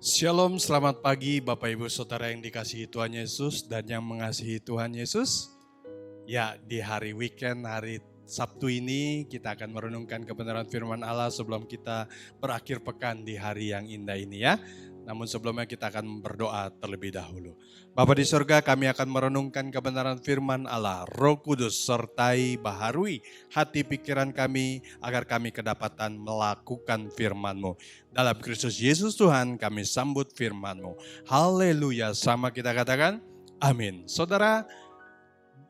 Shalom, selamat pagi Bapak Ibu Saudara yang dikasihi Tuhan Yesus dan yang mengasihi Tuhan Yesus. Ya, di hari weekend, hari Sabtu ini kita akan merenungkan kebenaran firman Allah sebelum kita berakhir pekan di hari yang indah ini ya. Namun sebelumnya kita akan berdoa terlebih dahulu. Bapa di surga, kami akan merenungkan kebenaran firman Allah. Roh Kudus sertai baharui hati pikiran kami agar kami kedapatan melakukan firman-Mu. Dalam Kristus Yesus Tuhan kami sambut firman-Mu. Haleluya, sama kita katakan amin. Saudara,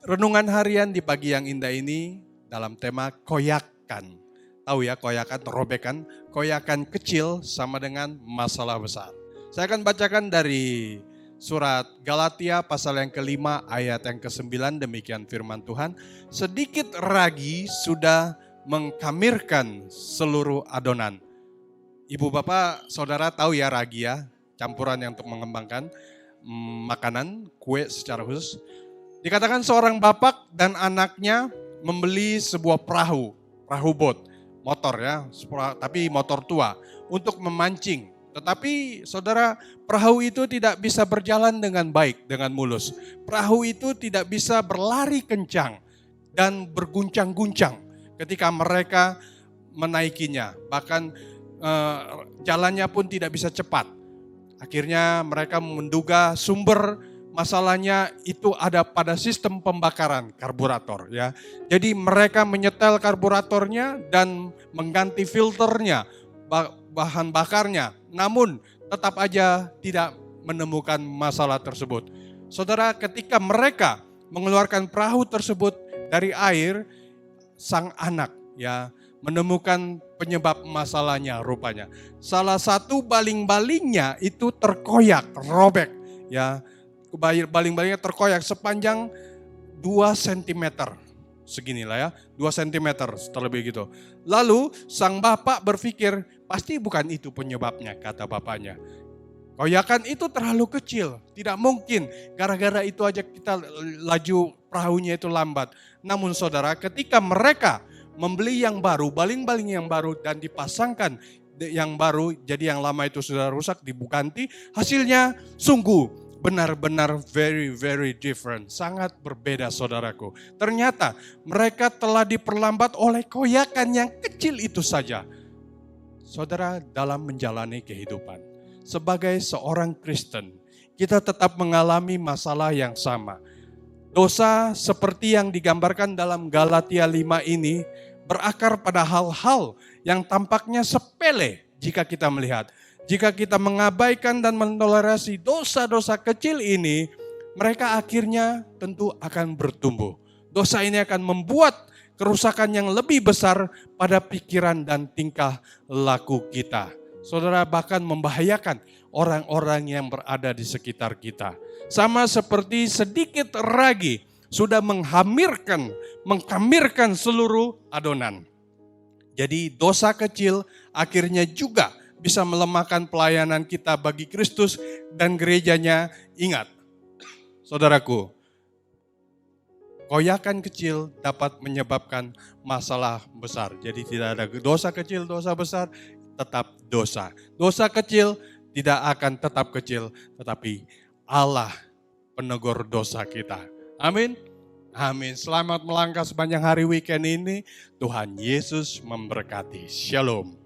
renungan harian di pagi yang indah ini dalam tema koyakan. Tahu ya, koyakan, robekan, koyakan kecil sama dengan masalah besar. Saya akan bacakan dari surat Galatia pasal yang kelima ayat yang ke-9, demikian firman Tuhan. Sedikit ragi sudah mengkamirkan seluruh adonan. Ibu bapak saudara tahu ya ragi ya, campuran yang untuk mengembangkan makanan, kue secara khusus. Dikatakan seorang bapak dan anaknya membeli sebuah perahu bot, motor ya, tapi motor tua untuk memancing. Tetapi saudara, perahu itu tidak bisa berjalan dengan baik, dengan mulus. Perahu itu tidak bisa berlari kencang dan berguncang-guncang ketika mereka menaikinya. Bahkan jalannya pun tidak bisa cepat. Akhirnya mereka menduga sumber masalahnya itu ada pada sistem pembakaran karburator ya. Jadi mereka menyetel karburatornya dan mengganti filternya, bahan bakarnya. Namun tetap aja tidak menemukan masalah tersebut. Saudara, ketika mereka mengeluarkan perahu tersebut dari air, sang anak ya menemukan penyebab masalahnya rupanya. Salah satu baling-balingnya itu terkoyak, robek ya. Baling-balingnya terkoyak sepanjang 2 cm. Seginilah ya, 2 cm terlebih gitu. Lalu sang bapak berpikir, pasti bukan itu penyebabnya, kata bapaknya. Koyakan itu terlalu kecil, tidak mungkin gara-gara itu aja kita laju perahunya itu lambat. Namun saudara, ketika mereka membeli yang baru, baling-baling yang baru dan dipasangkan yang baru, jadi yang lama itu sudah rusak, diganti, hasilnya sungguh benar-benar very different. Sangat berbeda saudaraku. Ternyata mereka telah diperlambat oleh koyakan yang kecil itu saja. Saudara, dalam menjalani kehidupan sebagai seorang Kristen, kita tetap mengalami masalah yang sama. Dosa seperti yang digambarkan dalam Galatia 5 ini berakar pada hal-hal yang tampaknya sepele jika kita melihat. Jika kita mengabaikan dan mentolerasi dosa-dosa kecil ini, mereka akhirnya tentu akan bertumbuh. Dosa ini akan membuat kerusakan yang lebih besar pada pikiran dan tingkah laku kita. Saudara, bahkan membahayakan orang-orang yang berada di sekitar kita. Sama seperti sedikit ragi sudah mengkamirkan seluruh adonan. Jadi dosa kecil akhirnya juga bisa melemahkan pelayanan kita bagi Kristus dan gerejanya. Ingat, saudaraku, koyakan kecil dapat menyebabkan masalah besar. Jadi tidak ada dosa kecil, dosa besar, tetap dosa. Dosa kecil tidak akan tetap kecil, tetapi Allah penegur dosa kita. Amin. Amin. Selamat melangkah sepanjang hari weekend ini. Tuhan Yesus memberkati. Shalom.